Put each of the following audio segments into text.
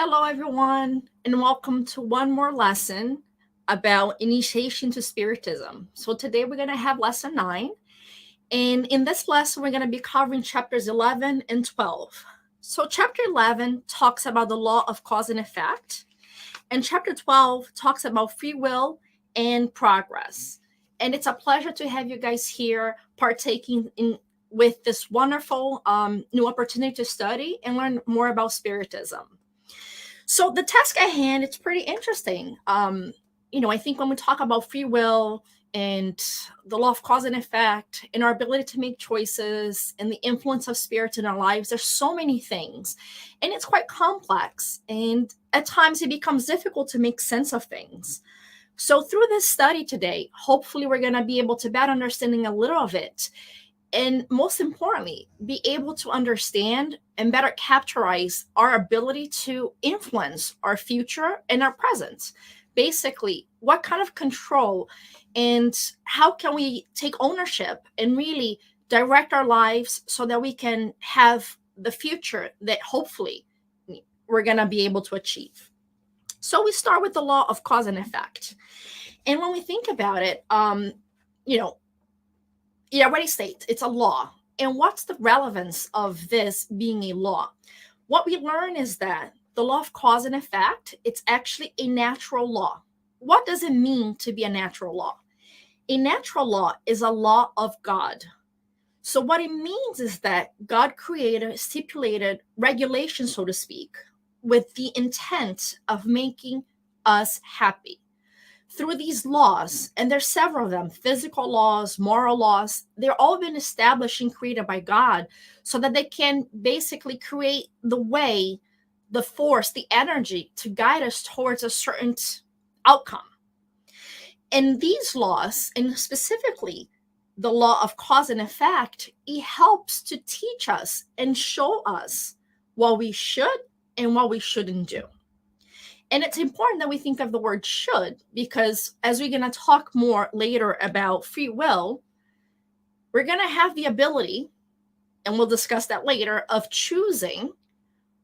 Hello, everyone, and welcome to one more lesson about initiation to Spiritism. So, today we're going to have lesson 9, and in this lesson, we're going to be covering chapters 11 and 12. So, chapter 11 talks about the law of cause and effect, and chapter 12 talks about free will and progress. And it's a pleasure to have you guys here partaking in with this wonderful new opportunity to study and learn more about Spiritism. So the task at hand, it's pretty interesting. I think when we talk about free will and the law of cause and effect and our ability to make choices and the influence of spirit in our lives, there's so many things. And it's quite complex. And at times it becomes difficult to make sense of things. So through this study today, hopefully we're going to be able to better understanding a little of it, and most importantly, be able to understand and better capitalize our ability to influence our future and our present. Basically, what kind of control and how can we take ownership and really direct our lives so that we can have the future that hopefully we're going to be able to achieve. So we start with the law of cause and effect. And when we think about it, it already states it's a law. And what's the relevance of this being a law? What we learn is that the law of cause and effect, it's actually a natural law. What does it mean to be a natural law? A natural law is a law of God. So what it means is that God created, stipulated regulations, so to speak, with the intent of making us happy. Through these laws, and there's several of them, physical laws, moral laws, they're all been established and created by God so that they can basically create the way, the force, the energy to guide us towards a certain outcome. And these laws, and specifically the law of cause and effect, it helps to teach us and show us what we should and what we shouldn't do. And it's important that we think of the word should, because as we're going to talk more later about free will, we're going to have the ability, and we'll discuss that later, of choosing,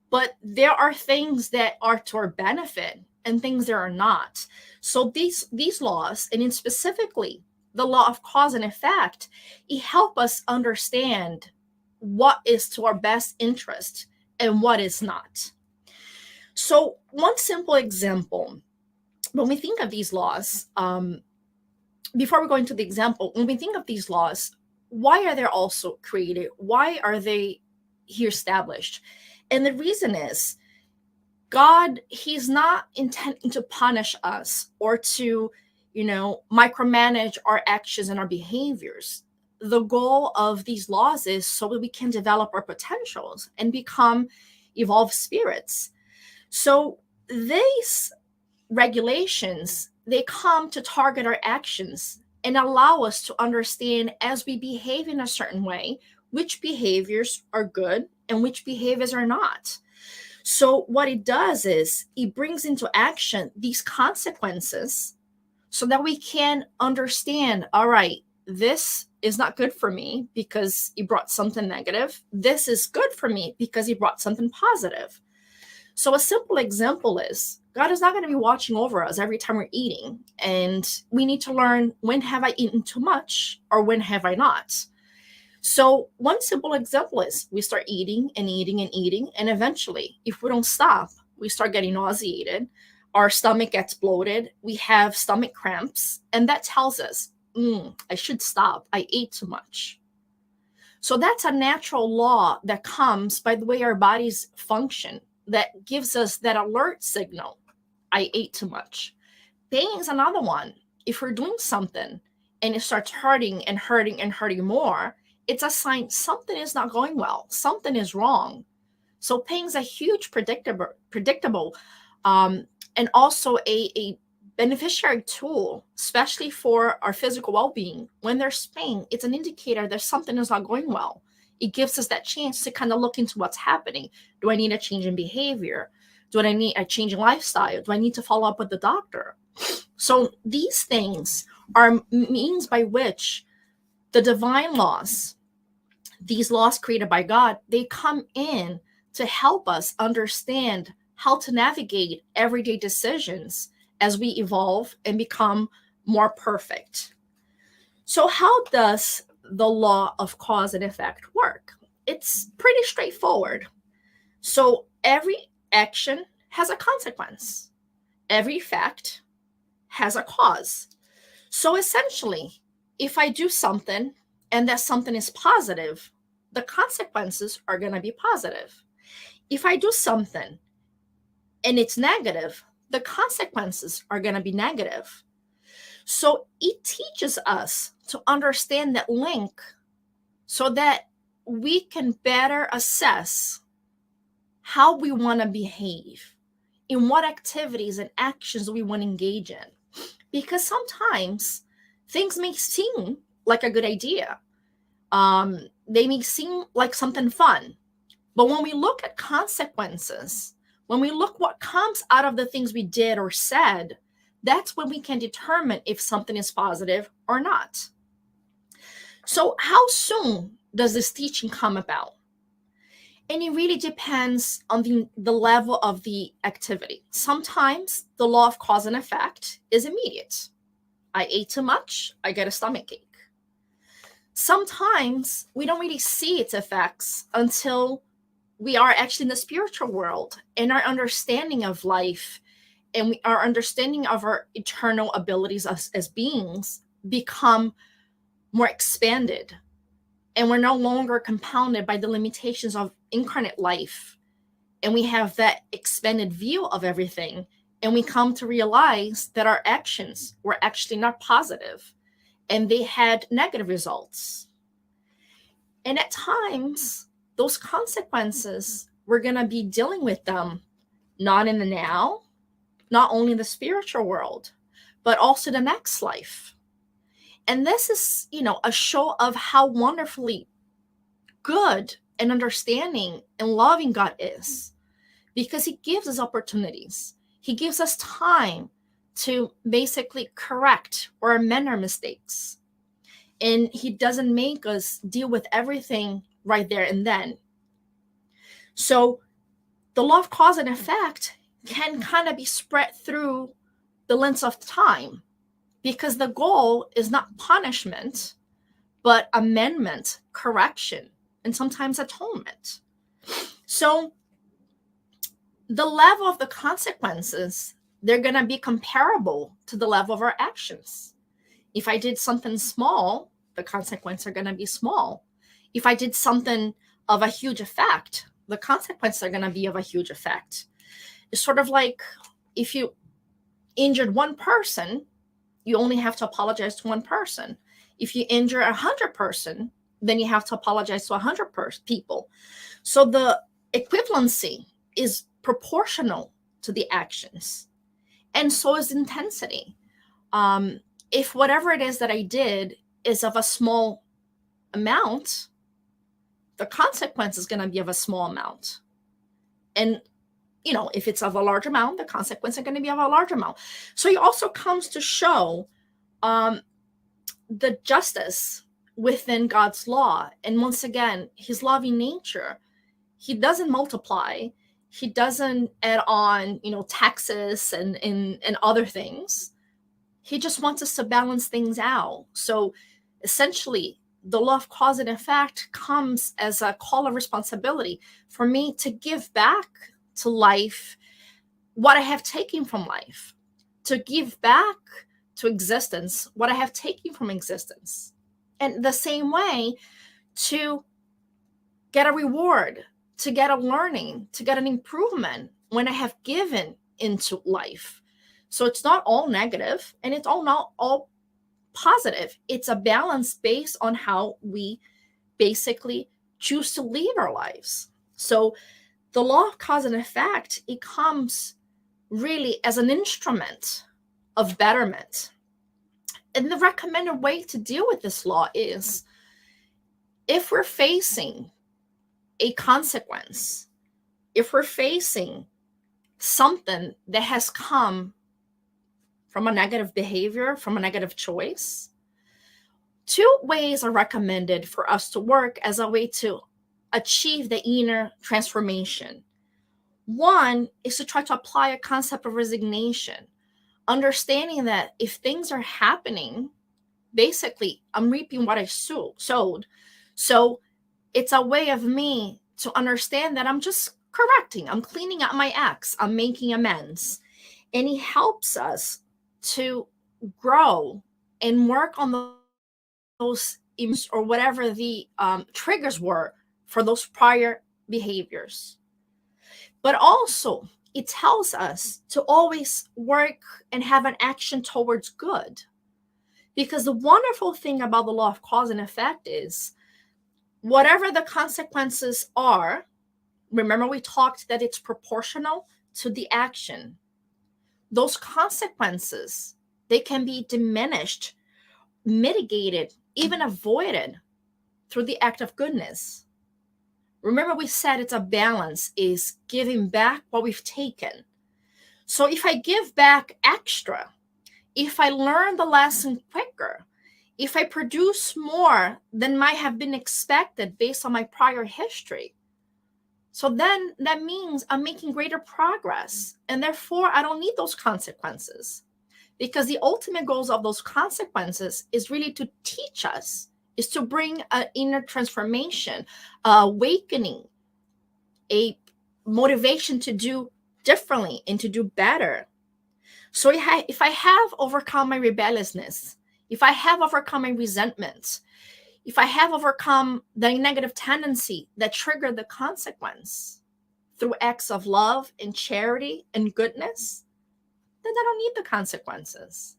but there are things that are to our benefit and things that are not. So these laws, and in specifically the law of cause and effect, it help us understand what is to our best interest and what is not. So one simple example, when we think of these laws, before we go into the example, when we think of these laws, why are they also created? Why are they here established? And the reason is God, he's not intending to punish us or to, micromanage our actions and our behaviors. The goal of these laws is so that we can develop our potentials and become evolved spirits. So these regulations, they come to target our actions and allow us to understand as we behave in a certain way, which behaviors are good and which behaviors are not. So what it does is it brings into action these consequences so that we can understand, all right, this is not good for me because it brought something negative. This is good for me because it brought something positive. So a simple example is God is not going to be watching over us every time we're eating. And we need to learn, when have I eaten too much or when have I not? So one simple example is we start eating and eating and eating. And eventually, if we don't stop, we start getting nauseated. Our stomach gets bloated. We have stomach cramps. And that tells us, I should stop. I ate too much. So that's a natural law that comes by the way our bodies function, that gives us that alert signal. I ate too much. Pain is another one. If we're doing something and it starts hurting and hurting and hurting more, it's a sign something is not going well. Something is wrong. So pain is a huge predictable and also a beneficiary tool, especially for our physical well-being. When there's pain, it's an indicator that something is not going well. It gives us that chance to kind of look into what's happening. Do I need a change in behavior? Do I need a change in lifestyle? Do I need to follow up with the doctor? So these things are means by which the divine laws, these laws created by God, they come in to help us understand how to navigate everyday decisions as we evolve and become more perfect. So, how does the law of cause and effect work? It's pretty straightforward. So, every action has a consequence, every fact has a cause. So, essentially, if I do something and that something is positive, the consequences are going to be positive. If I do something and it's negative, the consequences are going to be negative. So it teaches us to understand that link so that we can better assess how we want to behave, in what activities and actions we want to engage in. Because sometimes things may seem like a good idea. They may seem like something fun. But when we look at consequences, when we look what comes out of the things we did or said, that's when we can determine if something is positive or not. So how soon does this teaching come about? And it really depends on the level of the activity. Sometimes the law of cause and effect is immediate. I ate too much, I get a stomach ache. Sometimes we don't really see its effects until we are actually in the spiritual world, and our understanding of life and our understanding of our eternal abilities as beings become more expanded. And we're no longer compounded by the limitations of incarnate life. And we have that expanded view of everything. And we come to realize that our actions were actually not positive and they had negative results. And at times, those consequences, we're going to be dealing with them not in the now, not only in the spiritual world, but also the next life. And this is, a show of how wonderfully good and understanding and loving God is, because he gives us opportunities. He gives us time to basically correct or amend our mistakes. And he doesn't make us deal with everything right there and then. So the law of cause and effect can kind of be spread through the length of time, because the goal is not punishment, but amendment, correction, and sometimes atonement. So the level of the consequences, they're going to be comparable to the level of our actions. If I did something small, the consequences are going to be small. If I did something of a huge effect, the consequences are going to be of a huge effect. It's sort of like if you injured one person, you only have to apologize to one person. If you injure 100 person, then you have to apologize to 100 people. So the equivalency is proportional to the actions. And so is intensity. If whatever it is that I did is of a small amount, the consequence is going to be of a small amount. And, if it's of a large amount, the consequences are going to be of a large amount. So it also comes to show the justice within God's law. And once again, his loving nature, he doesn't multiply. He doesn't add on, taxes and other things. He just wants us to balance things out. So essentially, the law of cause and effect comes as a call of responsibility for me to give back to life what I have taken from life, to give back to existence what I have taken from existence. And the same way, to get a reward, to get a learning, to get an improvement when I have given into life. So it's not all negative and it's not all positive. It's a balance based on how we basically choose to live our lives. So the law of cause and effect, it comes really as an instrument of betterment. And the recommended way to deal with this law is, if we're facing a consequence, if we're facing something that has come from a negative behavior, from a negative choice, two ways are recommended for us to work as a way to achieve the inner transformation. One is to try to apply a concept of resignation, understanding that if things are happening, basically I'm reaping what I sowed. So it's a way of me to understand that I'm just correcting, I'm cleaning up my acts, I'm making amends. And he helps us to grow and work on those emotions or whatever the triggers were for those prior behaviors. But also, it tells us to always work and have an action towards good. Because the wonderful thing about the law of cause and effect is whatever the consequences are, remember we talked that it's proportional to the action. Those consequences, they can be diminished, mitigated, even avoided through the act of goodness. Remember we said it's a balance, is giving back what we've taken. So if I give back extra, if I learn the lesson quicker, if I produce more than might have been expected based on my prior history, so then that means I'm making greater progress. And therefore, I don't need those consequences. Because the ultimate goals of those consequences is really to teach us, is to bring an inner transformation, awakening, a motivation to do differently and to do better. So if I have overcome my rebelliousness, if I have overcome my resentment, if I have overcome the negative tendency that triggered the consequence through acts of love and charity and goodness, then I don't need the consequences.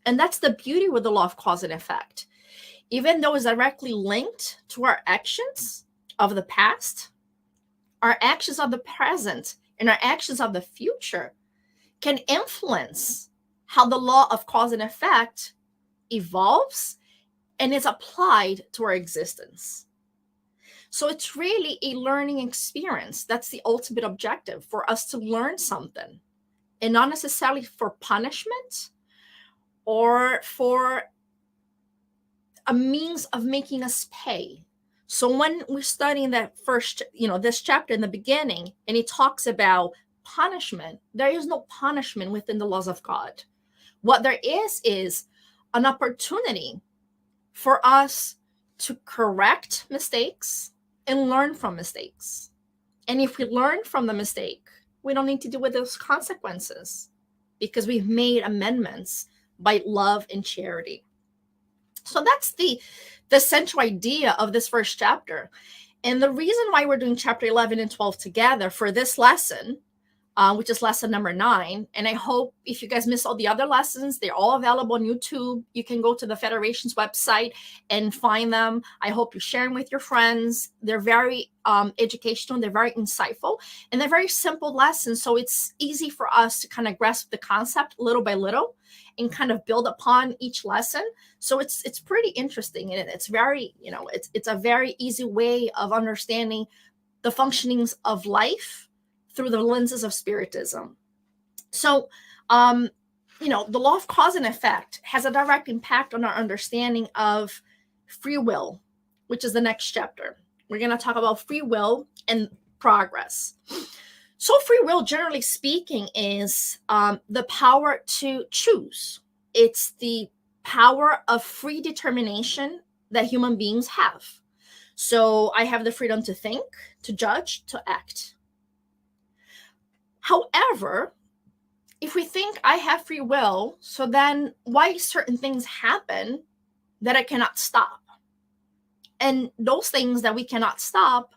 And that's the beauty with the law of cause and effect. Even though it's directly linked to our actions of the past, our actions of the present and our actions of the future can influence how the law of cause and effect evolves and is applied to our existence. So it's really a learning experience. That's the ultimate objective, for us to learn something, and not necessarily for punishment or for a means of making us pay. So when we're studying that first, this chapter in the beginning, and he talks about punishment, there is no punishment within the laws of God. What there is an opportunity for us to correct mistakes and learn from mistakes. And if we learn from the mistake, we don't need to deal with those consequences because we've made amendments by love and charity. So that's the central idea of this first chapter. And the reason why we're doing chapter 11 and 12 together for this lesson, which is lesson number 9. And I hope if you guys missed all the other lessons, they're all available on YouTube. You can go to the Federation's website and find them. I hope you share them with your friends. They're very educational. They're very insightful. And they're very simple lessons. So it's easy for us to kind of grasp the concept little by little and kind of build upon each lesson. So it's pretty interesting. And it's very, it's a very easy way of understanding the functionings of life through the lenses of Spiritism. So, the law of cause and effect has a direct impact on our understanding of free will, which is the next chapter. We're going to talk about free will and progress. So free will, generally speaking, is the power to choose. It's the power of free determination that human beings have. So I have the freedom to think, to judge, to act. However, if we think I have free will, so then why certain things happen that I cannot stop? And those things that we cannot stop,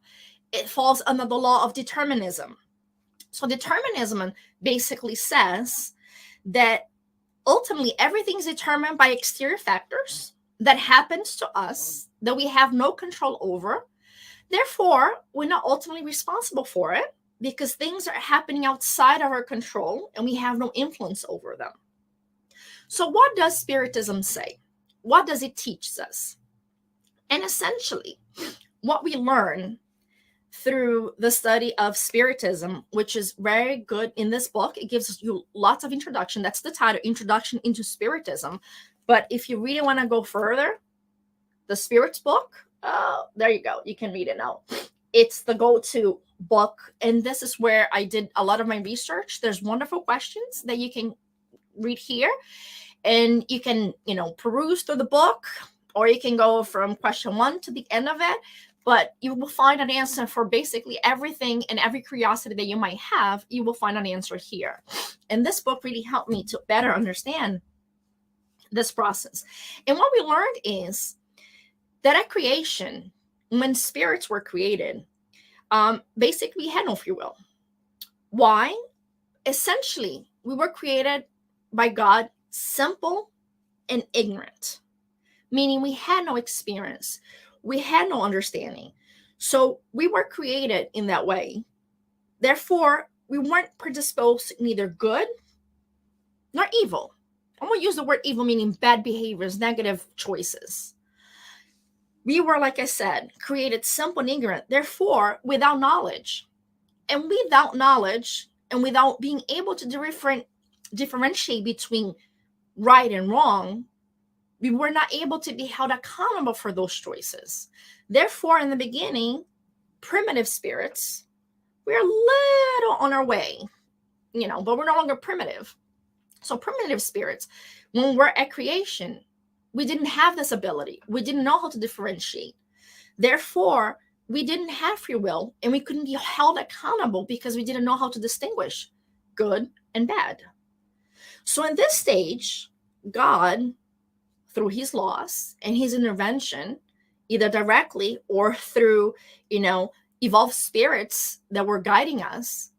it falls under the law of determinism. So determinism basically says that ultimately everything is determined by exterior factors that happens to us that we have no control over. Therefore, we're not ultimately responsible for it, because things are happening outside of our control and we have no influence over them. So what does Spiritism say? What does it teach us? And essentially, what we learn through the study of Spiritism, which is very good in this book, it gives you lots of introduction. That's the title, Introduction into Spiritism. But if you really want to go further, the Spirit's book, there you go. You can read it now. It's the go-to book. And this is where I did a lot of my research. There's wonderful questions that you can read here, and you can, peruse through the book, or you can go from question 1 to the end of it, but you will find an answer for basically everything, and every curiosity that you might have, you will find an answer here. And this book really helped me to better understand this process. And what we learned is that at creation, when spirits were created, basically we had no free will. Why? Essentially, we were created by God simple and ignorant, meaning we had no experience, we had no understanding. So we were created in that way. Therefore, we weren't predisposed to neither good nor evil. I won't use the word evil, meaning bad behaviors, negative choices. We were, like I said, created simple and ignorant, therefore without knowledge. And without knowledge, and without being able to differentiate between right and wrong, we were not able to be held accountable for those choices. Therefore, in the beginning, primitive spirits, we're a little on our way, but we're no longer primitive. So primitive spirits, when we're at creation, we didn't have this ability. We didn't know how to differentiate. Therefore, we didn't have free will, and we couldn't be held accountable because we didn't know how to distinguish good and bad. So in this stage, God, through his laws and his intervention, either directly or through, evolved spirits that were guiding us,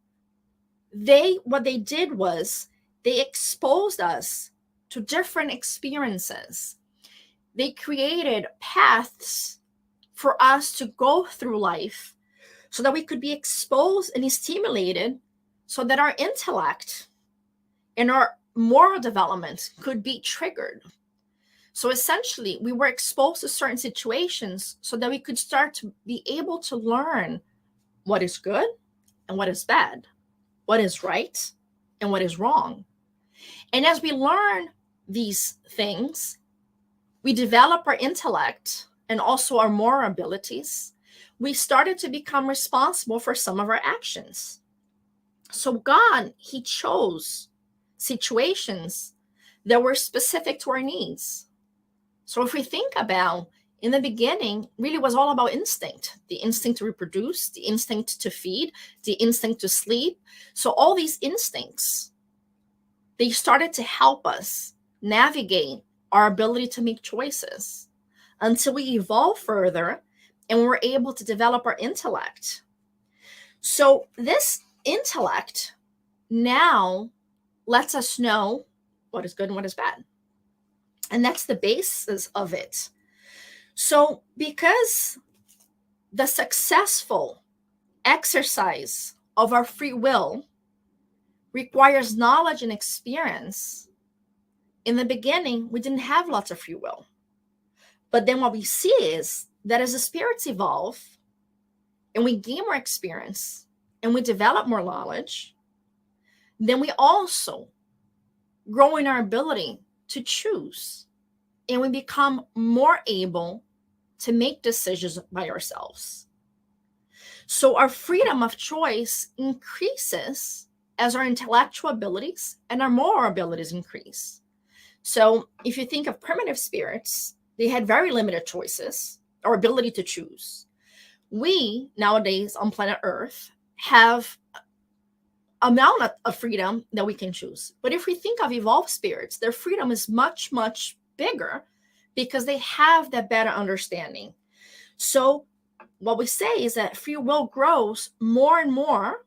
what they did was they exposed us to different experiences. They created paths for us to go through life so that we could be exposed and stimulated so that our intellect and our moral development could be triggered. So essentially, we were exposed to certain situations so that we could start to be able to learn what is good and what is bad, what is right and what is wrong. And as we learn these things, we develop our intellect and also our moral abilities. We started to become responsible for some of our actions. So God, he chose situations that were specific to our needs. So if we think about, in the beginning, really was all about instinct, the instinct to reproduce, the instinct to feed, the instinct to sleep. So all these instincts, they started to help us navigate our ability to make choices until we evolve further and we're able to develop our intellect. So this intellect now lets us know what is good and what is bad. And that's the basis of it. So because the successful exercise of our free will requires knowledge and experience, in the beginning, we didn't have lots of free will. But then what we see is that as the spirits evolve and we gain more experience and we develop more knowledge, then we also grow in our ability to choose, and we become more able to make decisions by ourselves. So our freedom of choice increases as our intellectual abilities and our moral abilities increase. So if you think of primitive spirits, they had very limited choices or ability to choose. We nowadays on planet Earth have amount of freedom that we can choose. But if we think of evolved spirits, their freedom is much, much bigger because they have that better understanding. So what we say is that free will grows more and more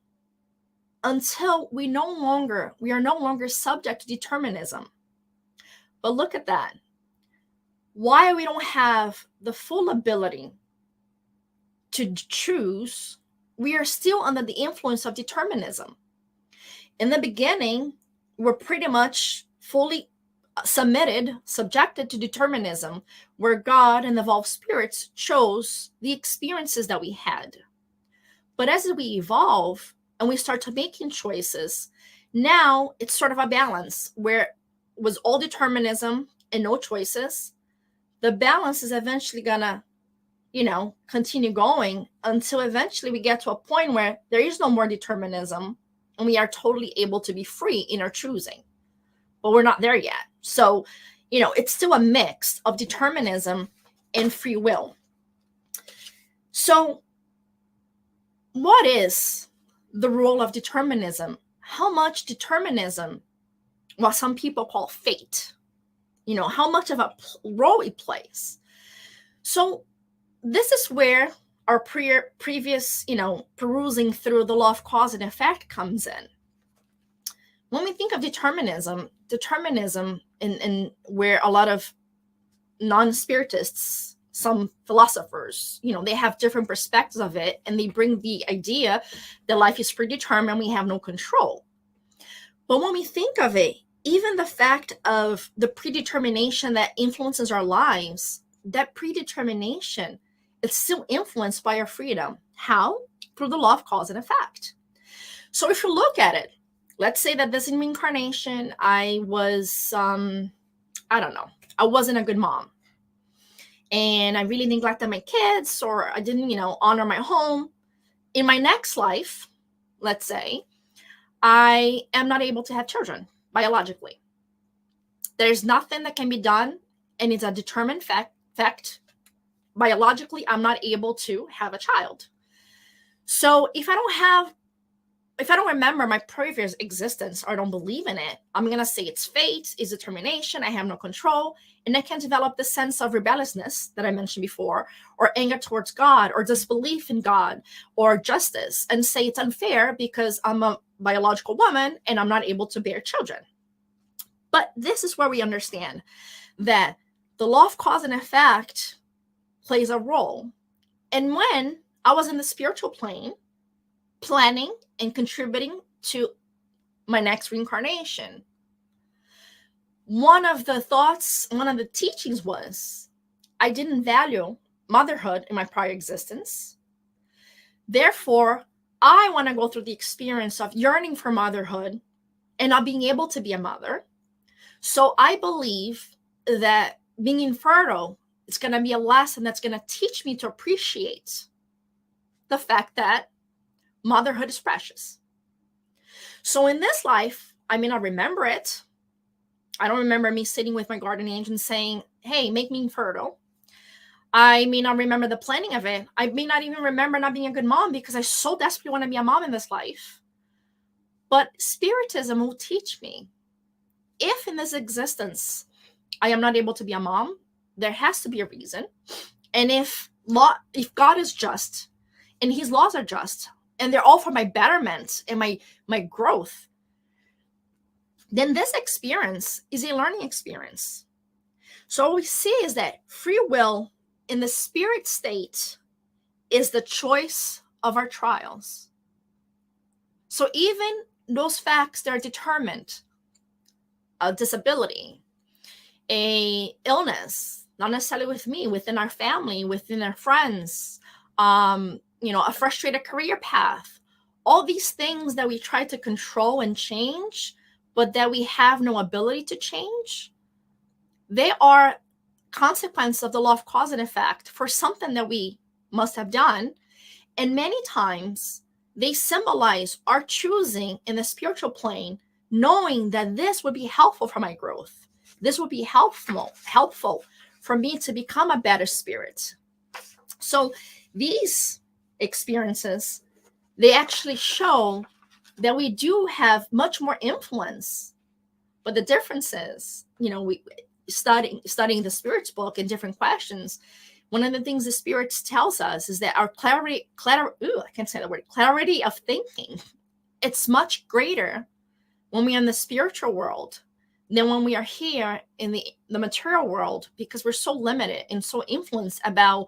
until we are no longer subject to determinism. But look at that. Why we don't have the full ability to choose, we are still under the influence of determinism. In the beginning, we're pretty much fully subjected to determinism, where God and the evolved spirits chose the experiences that we had. But as we evolve and we start to making choices, now it's sort of a balance where it was all determinism and no choices. The balance is eventually gonna, continue going until eventually we get to a point where there is no more determinism and we are totally able to be free in our choosing. But we're not there yet. So, it's still a mix of determinism and free will. So, what is the role of determinism? How much determinism, what some people call fate, how much of a role it plays? So, this is where our previous, perusing through the law of cause and effect comes in. When we think of determinism in where a lot of non-spiritists, some philosophers, they have different perspectives of it, and they bring the idea that life is predetermined, we have no control. But when we think of it, even the fact of the predetermination that influences our lives, that predetermination is still influenced by our freedom. How? Through the law of cause and effect. So if you look at it, let's say that this reincarnation, I was, I wasn't a good mom. And I really neglected my kids, or I didn't, honor my home. In my next life, let's say, I am not able to have children biologically. There's nothing that can be done, and it's a determined fact. Biologically, I'm not able to have a child. So if I don't remember my previous existence or I don't believe in it, I'm going to say it's fate, it's determination, I have no control, and I can develop the sense of rebelliousness that I mentioned before, or anger towards God, or disbelief in God, or justice, and say it's unfair because I'm a biological woman and I'm not able to bear children. But this is where we understand that the law of cause and effect plays a role. And when I was in the spiritual plane, planning and contributing to my next reincarnation, one of the teachings was I didn't value motherhood in my prior existence. Therefore, I want to go through the experience of yearning for motherhood and not being able to be a mother. So I believe that being infertile is going to be a lesson that's going to teach me to appreciate the fact that motherhood is precious. So in this life, I may not remember it. I don't remember me sitting with my guardian angel and saying, hey, make me infertile. I may not remember the planning of it. I may not even remember not being a good mom because I so desperately want to be a mom in this life. But Spiritism will teach me, if in this existence I am not able to be a mom, there has to be a reason. And if God is just and his laws are just, and they're all for my betterment and my growth, then this experience is a learning experience. So what we see is that free will in the spirit state is the choice of our trials. So even those facts that are determined, a disability, a illness, not necessarily with me, within our family, within our friends, a frustrated career path, all these things that we try to control and change, but that we have no ability to change, they are consequence of the law of cause and effect for something that we must have done. And many times they symbolize our choosing in the spiritual plane, knowing that this would be helpful for my growth. This would be helpful for me to become a better spirit. So these experiences, they actually show that we do have much more influence. But the difference is, we studying the Spirit's book and different questions, one of the things the Spirit tells us is that our clarity of thinking, it's much greater when we're in the spiritual world than when we are here in the material world, because we're so limited and so influenced about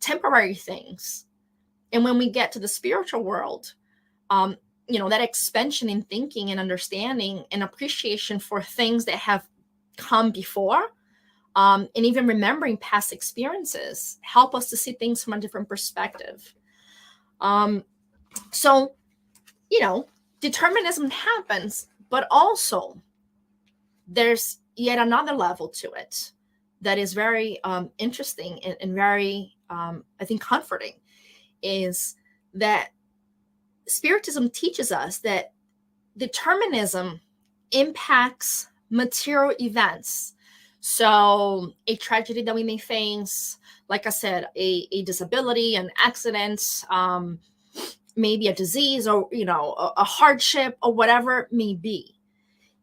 temporary things. And when we get to the spiritual world, that expansion in thinking and understanding and appreciation for things that have come before, and even remembering past experiences, help us to see things from a different perspective. So, determinism happens, but also there's yet another level to it that is very interesting and very I think, comforting, is that Spiritism teaches us that determinism impacts material events. So a tragedy that we may face, like I said, a disability, an accident, maybe a disease, or a hardship, or whatever it may be.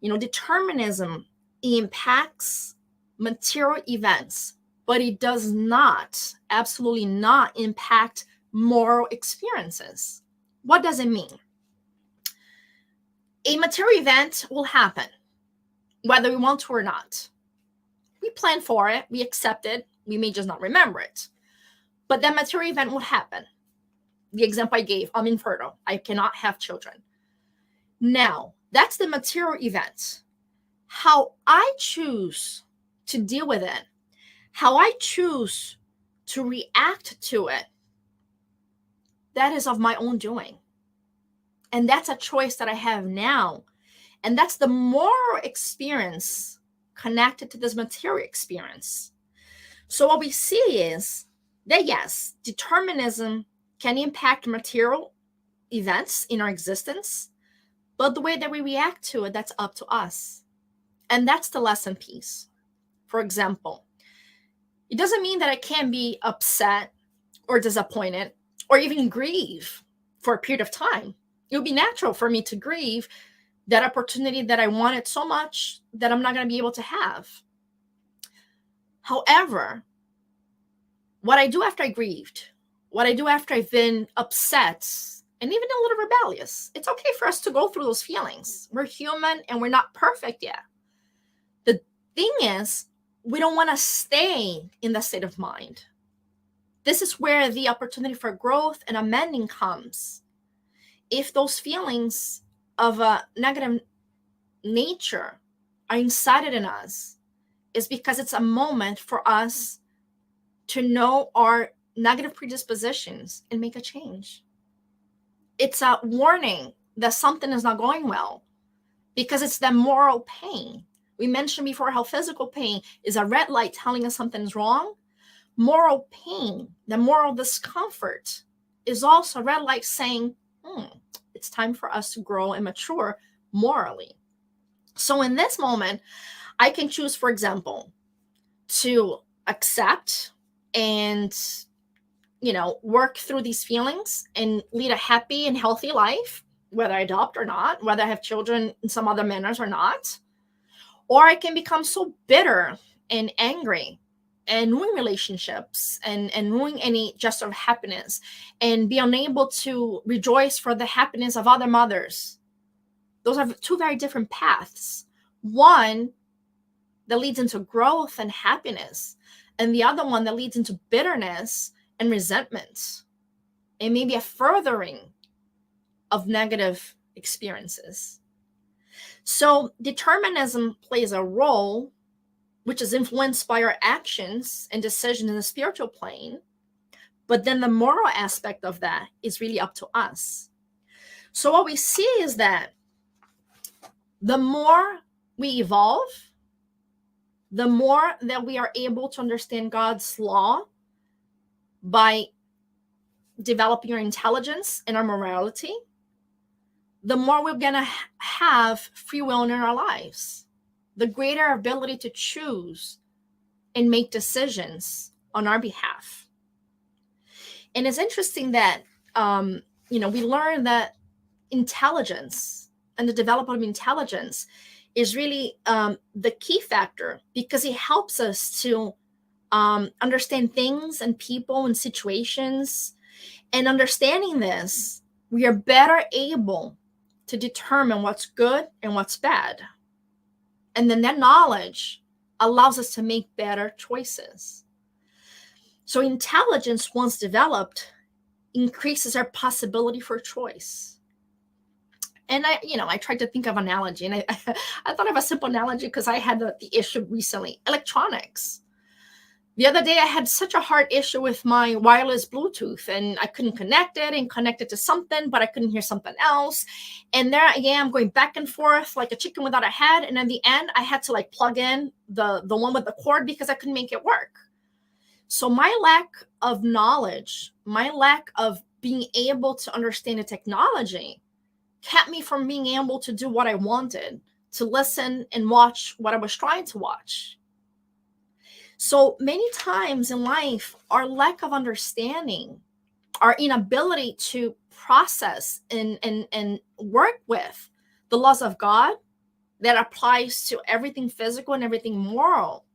Determinism impacts material events, but it does not, absolutely not, impact moral experiences. What does it mean? A material event will happen, whether we want to or not. We plan for it, we accept it, we may just not remember it. But that material event will happen. The example I gave, I'm infertile, I cannot have children. Now, that's the material event. How I choose to deal with it, how I choose to react to it, that is of my own doing. And that's a choice that I have now. And that's the moral experience connected to this material experience. So what we see is that, yes, determinism can impact material events in our existence, but the way that we react to it, that's up to us. And that's the lesson piece. For example, it doesn't mean that I can't be upset or disappointed or even grieve for a period of time. It would be natural for me to grieve that opportunity that I wanted so much that I'm not going to be able to have. However, what I do after I grieved, what I do after I've been upset and even a little rebellious, it's okay for us to go through those feelings. We're human and we're not perfect yet. The thing is, we don't want to stay in that state of mind. This is where the opportunity for growth and amending comes. If those feelings of a negative nature are incited in us, it's because it's a moment for us to know our negative predispositions and make a change. It's a warning that something is not going well, because it's the moral pain. We mentioned before how physical pain is a red light telling us something's wrong. Moral pain, the moral discomfort, is also a red light saying, it's time for us to grow and mature morally. So in this moment, I can choose, for example, to accept and work through these feelings and lead a happy and healthy life, whether I adopt or not, whether I have children in some other manners or not. Or I can become so bitter and angry and ruin relationships and ruin any gesture of happiness and be unable to rejoice for the happiness of other mothers. Those are two very different paths. One that leads into growth and happiness, and the other one that leads into bitterness and resentment, and maybe a furthering of negative experiences. So determinism plays a role which is influenced by our actions and decisions in the spiritual plane. But then the moral aspect of that is really up to us. So what we see is that the more we evolve, the more that we are able to understand God's law by developing our intelligence and our morality, the more we're going to have free will in our lives, the greater our ability to choose and make decisions on our behalf. And it's interesting that, we learn that intelligence and the development of intelligence is really the key factor, because it helps us to understand things and people and situations. And understanding this, we are better able to determine what's good and what's bad. And then that knowledge allows us to make better choices. So intelligence, once developed, increases our possibility for choice. And I tried to think of an analogy, and I thought of a simple analogy because I had the issue recently. Electronics. The other day, I had such a hard issue with my wireless Bluetooth, and I couldn't connect it and connect it to something, but I couldn't hear something else. And there I am going back and forth like a chicken without a head. And in the end, I had to plug in the one with the cord because I couldn't make it work. So my lack of knowledge, my lack of being able to understand the technology kept me from being able to do what I wanted, to listen and watch what I was trying to watch. So many times in life, our lack of understanding, our inability to process and work with the laws of God that applies to everything physical and everything moral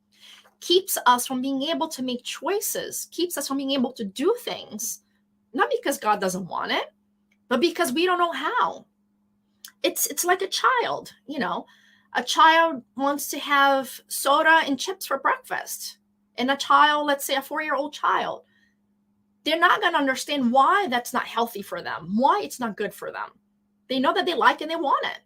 keeps us from being able to make choices, keeps us from being able to do things, not because God doesn't want it, but because we don't know how. It's like a child, you know. A child wants to have soda and chips for breakfast. And a child, let's say a 4-year-old child, they're not going to understand why that's not healthy for them, why it's not good for them. They know that they like and they want it.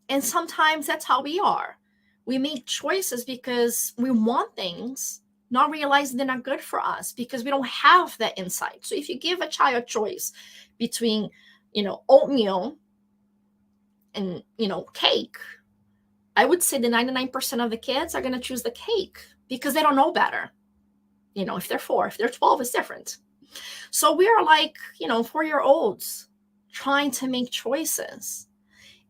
And sometimes that's how we are. We make choices because we want things, not realizing they're not good for us because we don't have that insight. So if you give a child a choice between, oatmeal and, cake, I would say the 99% of the kids are going to choose the cake because they don't know better. If they're 4, if they're 12, it's different. So we are like, 4-year-olds trying to make choices.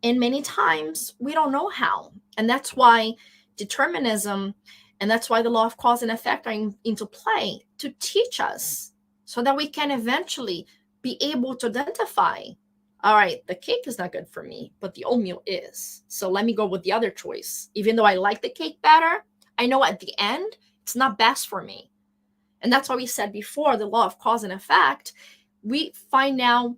And many times we don't know how. And that's why determinism and that's why the law of cause and effect are into play, to teach us so that we can eventually be able to identify, all right, the cake is not good for me, but the oatmeal is. So let me go with the other choice. Even though I like the cake better, I know at the end it's not best for me. And that's why we said before, the law of cause and effect, we find out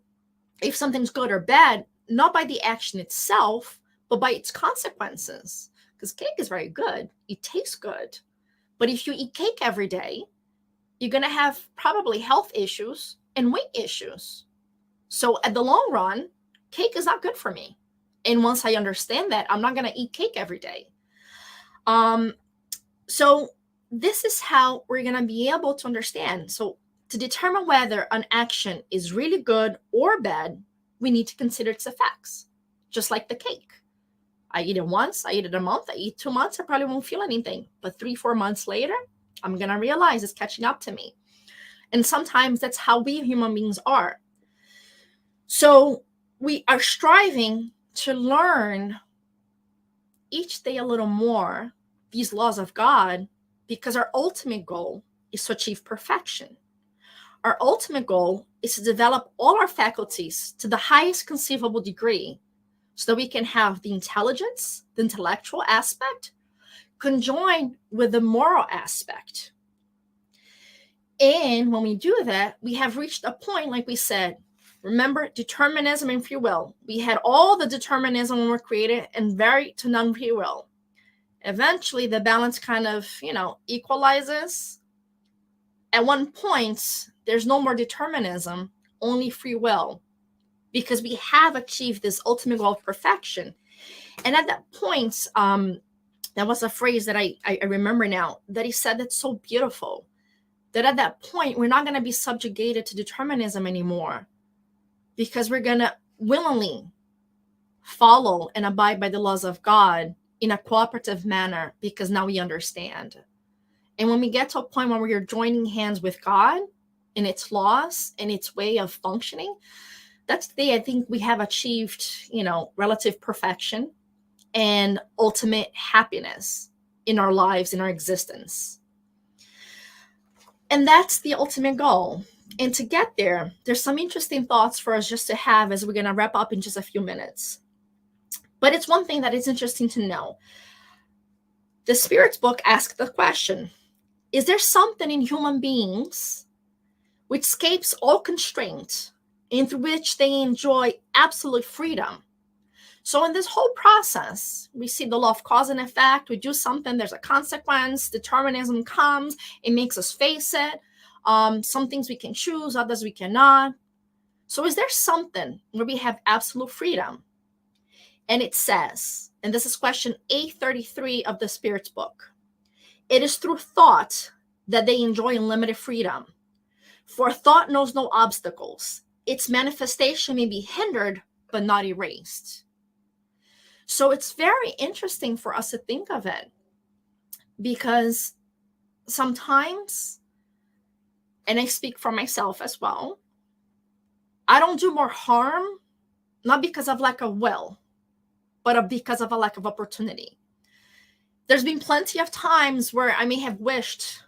if something's good or bad, not by the action itself, but by its consequences. Because cake is very good. It tastes good. But if you eat cake every day, you're going to have probably health issues and weight issues. So at the long run, cake is not good for me. And once I understand that, I'm not going to eat cake every day. So this is how we're going to be able to understand. So to determine whether an action is really good or bad, we need to consider its effects, just like the cake. I eat it once, I eat it a month, I eat 2 months, I probably won't feel anything. But 3-4 months later, I'm going to realize it's catching up to me. And sometimes that's how we human beings are. So we are striving to learn each day a little more these laws of God, because our ultimate goal is to achieve perfection. Our ultimate goal is to develop all our faculties to the highest conceivable degree so that we can have the intelligence, the intellectual aspect, conjoined with the moral aspect. And when we do that, we have reached a point, like we said, remember, determinism and free will. We had all the determinism when we were created and very to none free will. Eventually, the balance kind of, equalizes. At one point, there's no more determinism, only free will, because we have achieved this ultimate goal of perfection. And at that point, that was a phrase that I remember now, that he said that's so beautiful, that at that point, we're not going to be subjugated to determinism anymore, because we're going to willingly follow and abide by the laws of God in a cooperative manner, because now we understand. And when we get to a point where we are joining hands with God in its laws and its way of functioning, that's the day I think we have achieved, relative perfection and ultimate happiness in our lives, in our existence. And that's the ultimate goal. And to get there, there's some interesting thoughts for us just to have as we're going to wrap up in just a few minutes. But it's one thing that is interesting to know. The Spirit's book asks the question, is there something in human beings which escapes all constraint and through which they enjoy absolute freedom? So in this whole process, we see the law of cause and effect. We do something, there's a consequence, determinism comes, it makes us face it. Some things we can choose, others we cannot. So is there something where we have absolute freedom? And it says, and this is question 833 of the Spirit's book, it is through thought that they enjoy unlimited freedom. For thought knows no obstacles. Its manifestation may be hindered, but not erased. So it's very interesting for us to think of it, because sometimes and I speak for myself as well, I don't do more harm, not because of lack of will, but because of a lack of opportunity. There's been plenty of times where I may have wished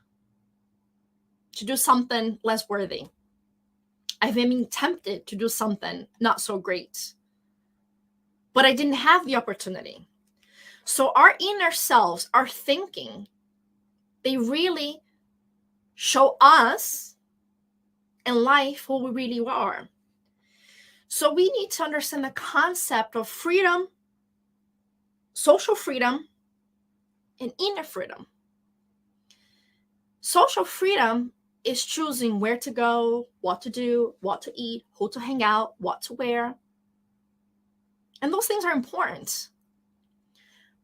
to do something less worthy. I've been tempted to do something not so great, but I didn't have the opportunity. So our inner selves, our thinking, they really show us in life who we really are. So we need to understand the concept of freedom, social freedom, and inner freedom. Social freedom is choosing where to go, what to do, what to eat, who to hang out, what to wear. And those things are important.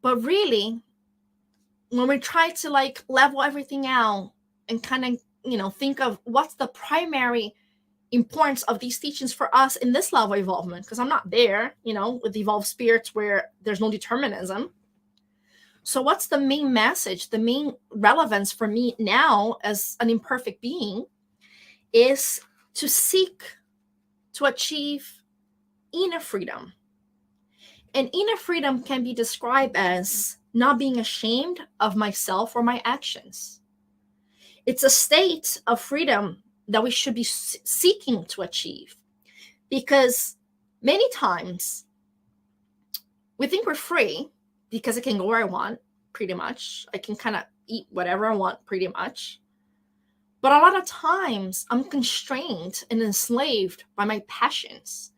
But really, when we try to like level everything out and kind of, think of what's the primary importance of these teachings for us in this level of evolvement, because I'm not there, with evolved spirits where there's no determinism. So what's the main message, the main relevance for me now as an imperfect being is to seek to achieve inner freedom. And inner freedom can be described as not being ashamed of myself or my actions. It's a state of freedom that we should be seeking to achieve, because many times we think we're free because I can go where I want, pretty much. I can kind of eat whatever I want, pretty much. But a lot of times I'm constrained and enslaved by my passions,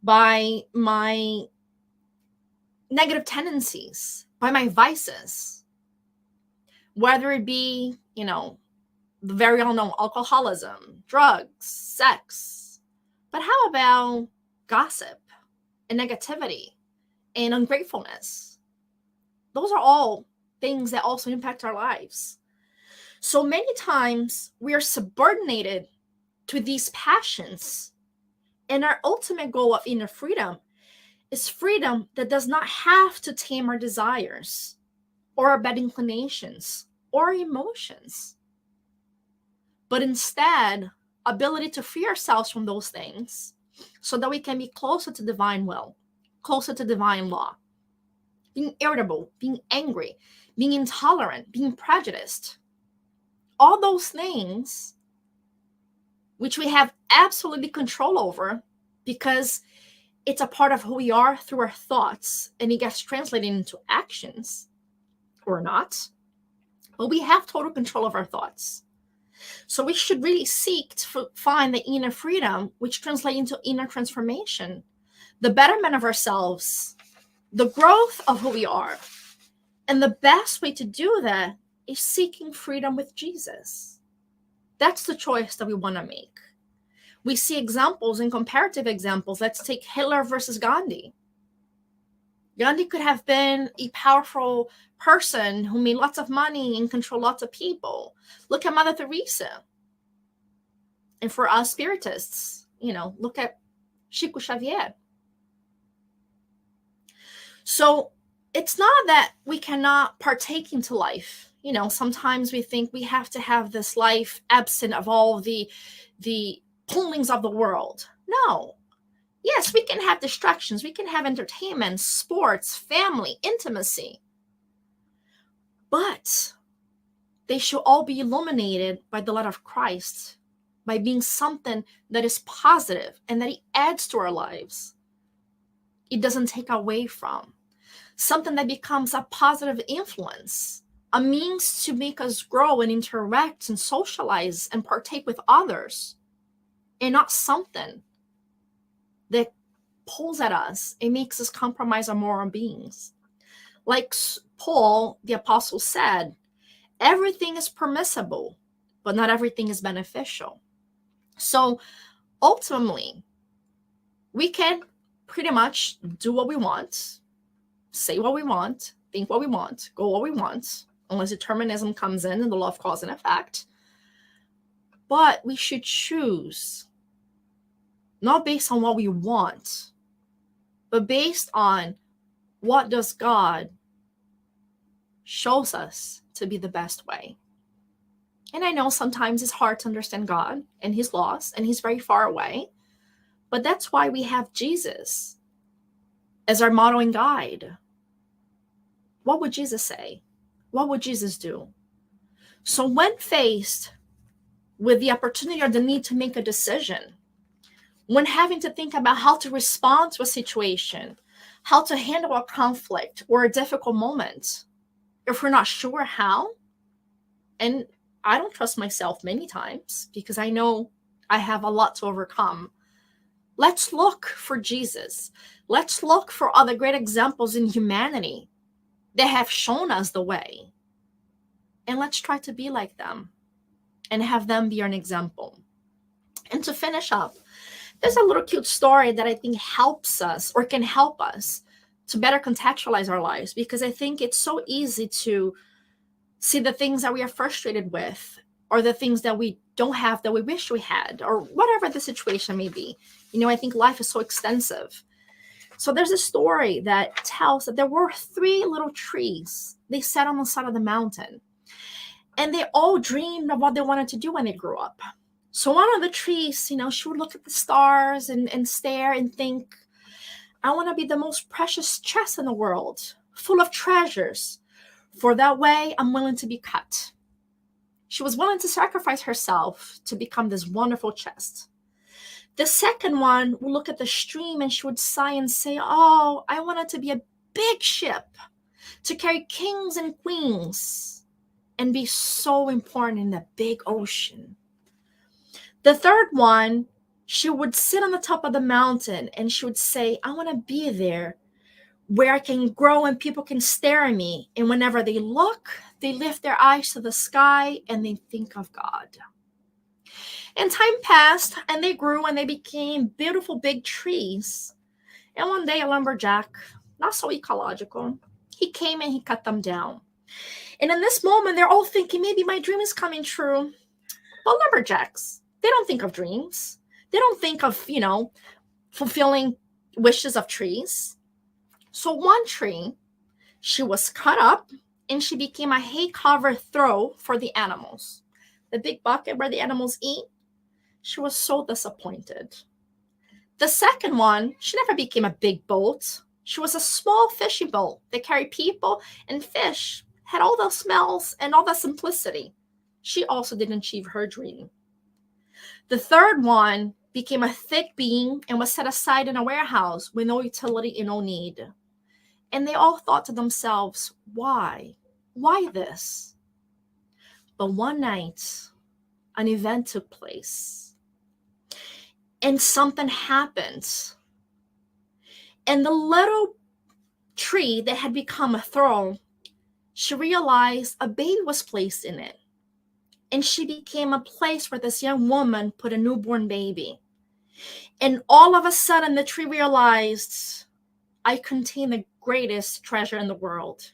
by my negative tendencies, by my vices, whether it be, the very well-known alcoholism, drugs, sex. But how about gossip and negativity and ungratefulness? Those are all things that also impact our lives. So many times we are subordinated to these passions, and our ultimate goal of inner freedom is freedom that does not have to tame our desires or our bad inclinations or emotions, but instead ability to free ourselves from those things so that we can be closer to divine will, closer to divine law. Being irritable, being angry, being intolerant, being prejudiced. All those things which we have absolutely control over because it's a part of who we are through our thoughts, and it gets translated into actions or not. But we have total control of our thoughts. So we should really seek to find the inner freedom, which translates into inner transformation, the betterment of ourselves, the growth of who we are. And the best way to do that is seeking freedom with Jesus. That's the choice that we want to make. We see examples and comparative examples. Let's take Hitler versus Gandhi. Gandhi could have been a powerful person who made lots of money and controlled lots of people. Look at Mother Teresa. And for us spiritists, look at Chico Xavier. So it's not that we cannot partake into life. Sometimes we think we have to have this life absent of all the pullings of the world. No. Yes, we can have distractions. We can have entertainment, sports, family, intimacy. But they should all be illuminated by the light of Christ, by being something that is positive and that it adds to our lives. It doesn't take away from. Something that becomes a positive influence, a means to make us grow and interact and socialize and partake with others, and not something that pulls at us and makes us compromise our moral beings. Like Paul, the apostle, said, everything is permissible, but not everything is beneficial. So ultimately, we can pretty much do what we want, say what we want, think what we want, go what we want, unless determinism comes in and the law of cause and effect. But we should choose, not based on what we want, but based on what does God shows us to be the best way. And I know sometimes it's hard to understand God and his laws, and he's very far away. But that's why we have Jesus as our model and guide. What would Jesus say? What would Jesus do? So when faced with the opportunity or the need to make a decision, when having to think about how to respond to a situation, how to handle a conflict or a difficult moment, if we're not sure how, and I don't trust myself many times because I know I have a lot to overcome, let's look for Jesus. Let's look for other great examples in humanity that have shown us the way. And let's try to be like them and have them be an example. And to finish up, there's a little cute story that I think helps us or can help us to better contextualize our lives, because I think it's so easy to see the things that we are frustrated with or the things that we don't have that we wish we had, or whatever the situation may be. I think life is so extensive. So there's a story that tells that there were 3 little trees. They sat on the side of the mountain, and they all dreamed of what they wanted to do when they grew up. So one of the trees, she would look at the stars and stare and think, I want to be the most precious chest in the world, full of treasures. For that way, I'm willing to be cut. She was willing to sacrifice herself to become this wonderful chest. The second one would look at the stream and she would sigh and say, oh, I wanted to be a big ship to carry kings and queens and be so important in the big ocean. The third one, she would sit on the top of the mountain and she would say, I want to be there where I can grow and people can stare at me. And whenever they look, they lift their eyes to the sky and they think of God. And time passed and they grew and they became beautiful big trees. And one day a lumberjack, not so ecological, he came and he cut them down. And in this moment, they're all thinking, maybe my dream is coming true. But lumberjacks, they don't think of dreams. They don't think of, fulfilling wishes of trees. So one tree, she was cut up and she became a hay cover throw for the animals. The big bucket where the animals eat. She was so disappointed. The second one, she never became a big boat. She was a small fishing boat that carried people and fish, had all the smells and all the simplicity. She also didn't achieve her dream. The third one became a thick beam and was set aside in a warehouse with no utility and no need. And they all thought to themselves, why? Why this? But one night, an event took place. And something happened. And the little tree that had become a throne, she realized a baby was placed in it. And she became a place where this young woman put a newborn baby. And all of a sudden, the tree realized, I contain the greatest treasure in the world.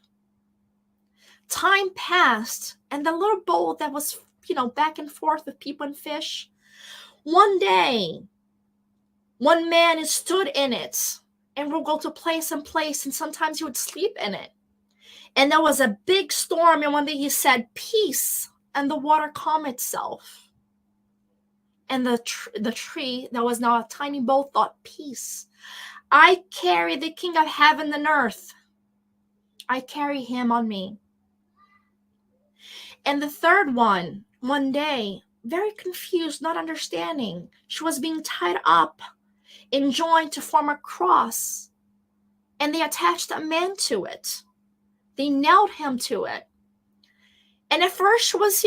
Time passed, and the little boat that was, back and forth with people and fish, one day, one man stood in it and would go to place and place, and sometimes he would sleep in it. And there was a big storm, and one day he said, peace, and the water calmed itself. And the tree that was now a tiny boat thought, peace. I carry the King of heaven and earth. I carry him on me. And the third one day, very confused, not understanding, she was being tied up and joined to form a cross. And they attached a man to it. They nailed him to it. And at first she was,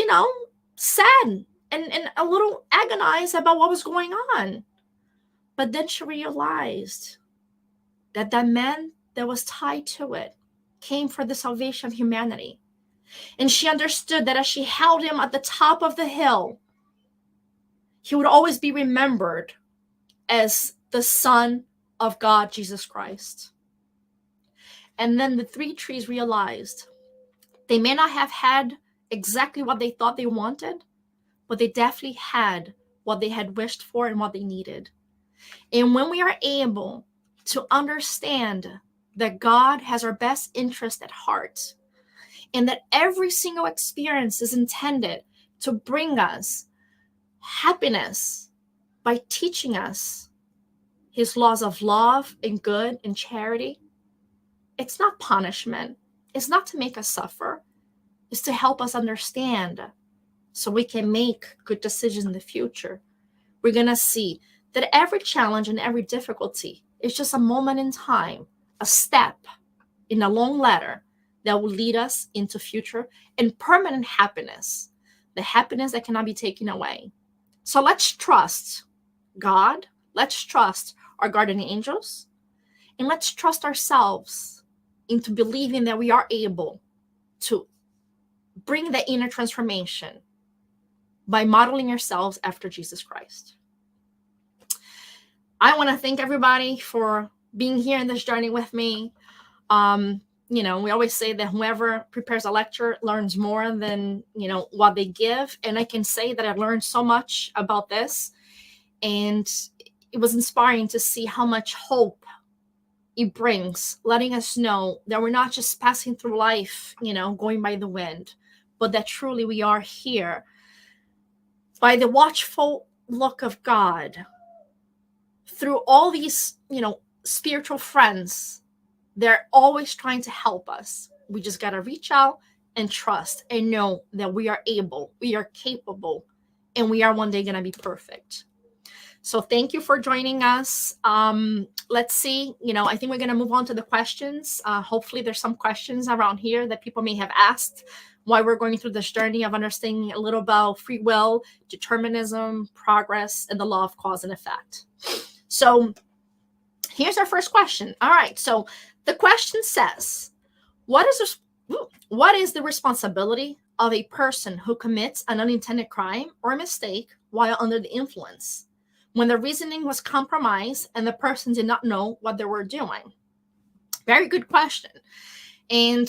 sad and a little agonized about what was going on. But then she realized that man that was tied to it came for the salvation of humanity. And she understood that as she held him at the top of the hill, he would always be remembered as the Son of God, Jesus Christ. And then the 3 trees realized they may not have had exactly what they thought they wanted, but they definitely had what they had wished for and what they needed. And when we are able to understand that God has our best interest at heart, and that every single experience is intended to bring us happiness by teaching us his laws of love and good and charity. It's not punishment. It's not to make us suffer. It's to help us understand so we can make good decisions in the future. We're going to see that every challenge and every difficulty is just a moment in time, a step in a long ladder that will lead us into future and permanent happiness, the happiness that cannot be taken away. So let's trust God, let's trust our guardian angels, and let's trust ourselves into believing that we are able to bring the inner transformation by modeling ourselves after Jesus Christ. I want to thank everybody for being here in this journey with me. We always say that whoever prepares a lecture learns more than, what they give. And I can say that I've learned so much about this. And it was inspiring to see how much hope it brings, letting us know that we're not just passing through life, going by the wind, but that truly we are here by the watchful look of God through all these, spiritual friends. They're always trying to help us. We just got to reach out and trust and know that we are able, we are capable, and we are one day going to be perfect. So thank you for joining us. Let's see, I think we're going to move on to the questions. Hopefully there's some questions around here that people may have asked while we're going through this journey of understanding a little about free will, determinism, progress, and the law of cause and effect. So here's our first question. All right. So the question says, what is the responsibility of a person who commits an unintended crime or mistake while under the influence, when the reasoning was compromised and the person did not know what they were doing? Very good question. And,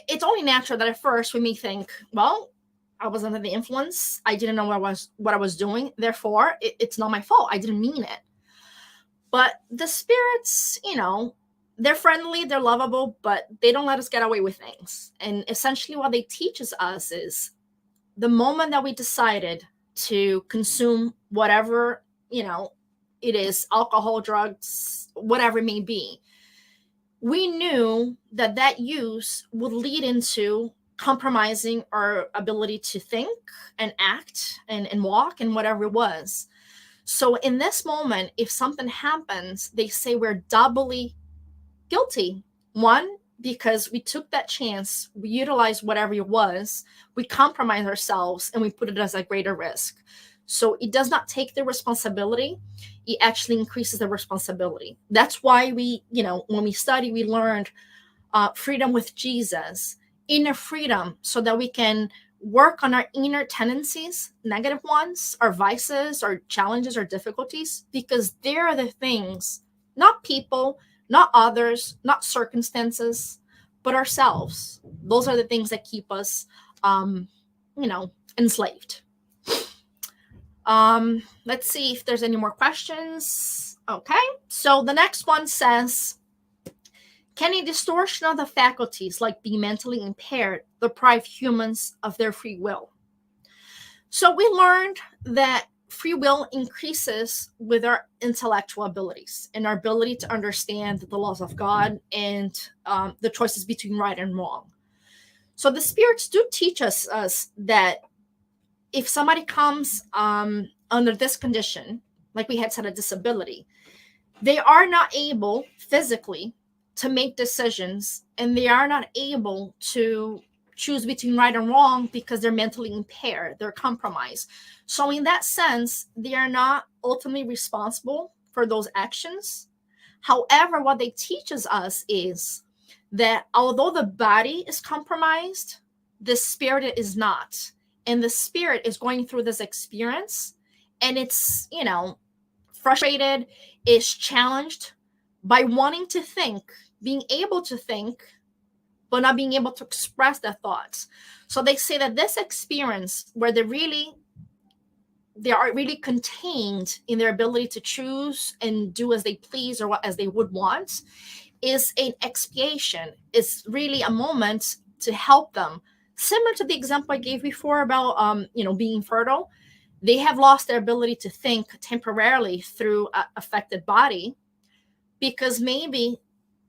it's only natural that at first we may think, well, I was under the influence. I didn't know what I was doing. Therefore, it's not my fault. I didn't mean it. But the spirits, they're friendly, they're lovable, but they don't let us get away with things. And essentially what they teaches us is the moment that we decided to consume whatever, it is, alcohol, drugs, whatever it may be, we knew that use would lead into compromising our ability to think and act and walk and whatever it was. So in this moment, if something happens, they say we're doubly guilty. One, because we took that chance, we utilized whatever it was, we compromised ourselves, and we put it as a greater risk. So it does not take the responsibility. It actually increases the responsibility. That's why we, when we study, we learned freedom with Jesus, inner freedom, so that we can work on our inner tendencies, negative ones, our vices, our challenges, our difficulties, because they're the things, not people, not others, not circumstances, but ourselves. Those are the things that keep us, enslaved. Let's see if there's any more questions. Okay. So the next one says, can a distortion of the faculties, like being mentally impaired, deprive humans of their free will? So we learned that free will increases with our intellectual abilities and our ability to understand the laws of God and the choices between right and wrong. So the spirits do teach us that if somebody comes under this condition, like we had said, a disability, they are not able physically to make decisions, and they are not able to choose between right and wrong because they're mentally impaired, they're compromised. So in that sense, they are not ultimately responsible for those actions. However, what they teaches us is that although the body is compromised, the spirit is not. And the spirit is going through this experience, and it's, frustrated, is challenged by wanting to think, being able to think, but not being able to express their thoughts. So they say that this experience where they are really contained in their ability to choose and do as they please or as they would want, is an expiation. It's really a moment to help them to get out of this Similar to the example I gave before about, being fertile, they have lost their ability to think temporarily through an affected body because maybe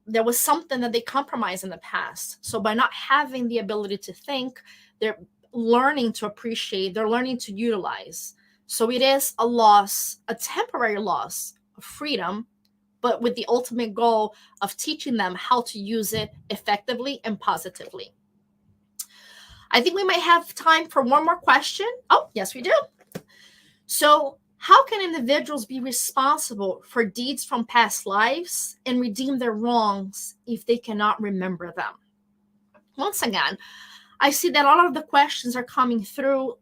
there was something that they compromised in the past. So by not having the ability to think, they're learning to appreciate, they're learning to utilize. So it is a loss, a temporary loss of freedom, but with the ultimate goal of teaching them how to use it effectively and positively. I think we might have time for one more question. Oh, yes, we do. So, how can individuals be responsible for deeds from past lives and redeem their wrongs if they cannot remember them? Once again, I see that a lot of the questions are coming through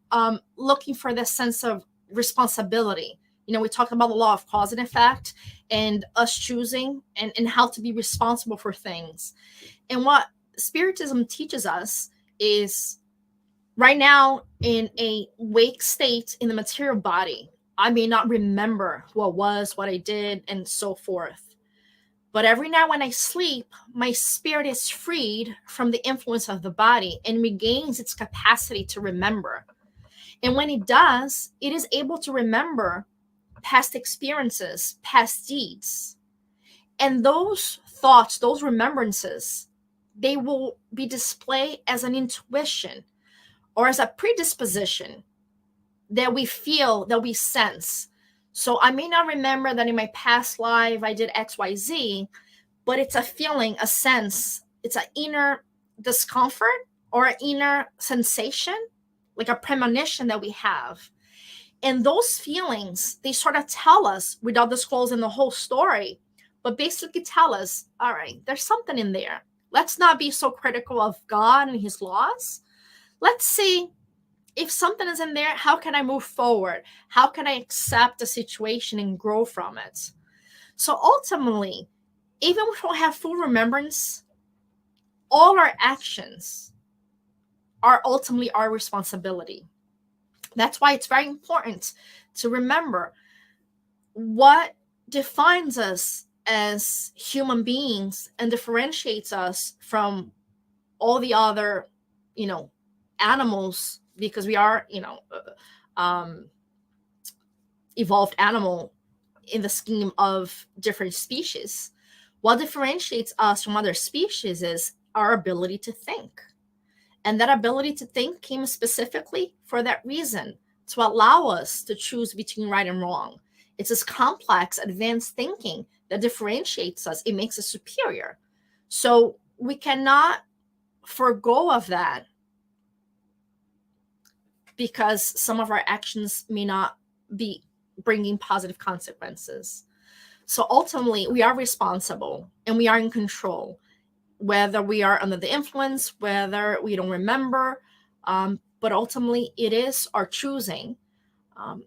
looking for this sense of responsibility. We talked about the law of cause and effect and us choosing and how to be responsible for things. And what Spiritism teaches us is right now in a wake state in the material body, I may not remember who I was, what I did, and so forth. But every night when I sleep, my spirit is freed from the influence of the body and regains its capacity to remember. And when it does, it is able to remember past experiences, past deeds. And those thoughts, those remembrances, they will be displayed as an intuition or as a predisposition that we feel, that we sense. So I may not remember that in my past life I did XYZ, but it's a feeling, a sense, it's an inner discomfort or an inner sensation, like a premonition that we have. And those feelings, they sort of tell us, without disclosing the whole story, but basically tell us, all right, there's something in there. Let's not be so critical of God and his laws. Let's see if something is in there, how can I move forward? How can I accept the situation and grow from it? So ultimately, even if we don't have full remembrance, all our actions are ultimately our responsibility. That's why it's very important to remember what defines us as human beings and differentiates us from all the other, animals, because we are, evolved animal in the scheme of different species. What differentiates us from other species is our ability to think. And that ability to think came specifically for that reason, to allow us to choose between right and wrong. It's this complex, advanced thinking that differentiates us. It makes us superior. So we cannot forego of that because some of our actions may not be bringing positive consequences. So ultimately, we are responsible and we are in control, whether we are under the influence, whether we don't remember, but ultimately it is our choosing.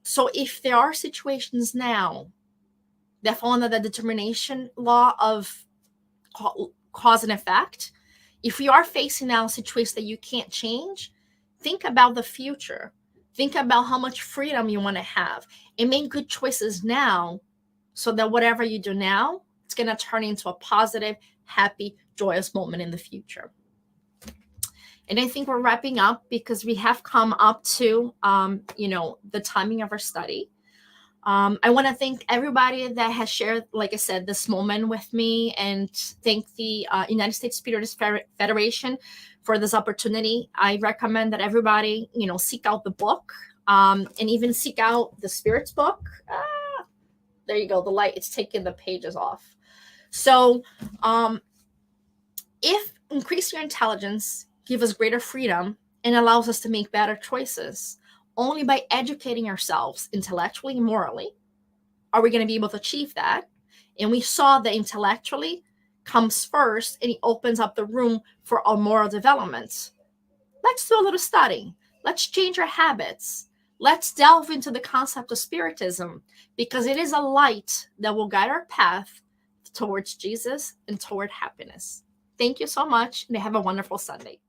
So if there are situations now that fall under the determination law of cause and effect, if you are facing now a situation that you can't change, think about the future. Think about how much freedom you want to have and make good choices now so that whatever you do now, it's going to turn into a positive, happy, joyous moment in the future. And I think we're wrapping up because we have come up to, the timing of our study. I want to thank everybody that has shared, like I said, this moment with me, and thank the United States Spiritist Federation for this opportunity. I recommend that everybody, seek out the book and even seek out the Spirit's book. There you go. The light, it's taking the pages off. So if increase your intelligence, give us greater freedom, and allows us to make better choices, only by educating ourselves intellectually and morally are we going to be able to achieve that. And we saw that intellectually comes first, and it opens up the room for our moral development. Let's do a little study. Let's change our habits. Let's delve into the concept of Spiritism, because it is a light that will guide our path towards Jesus and toward happiness. Thank you so much, and have a wonderful Sunday.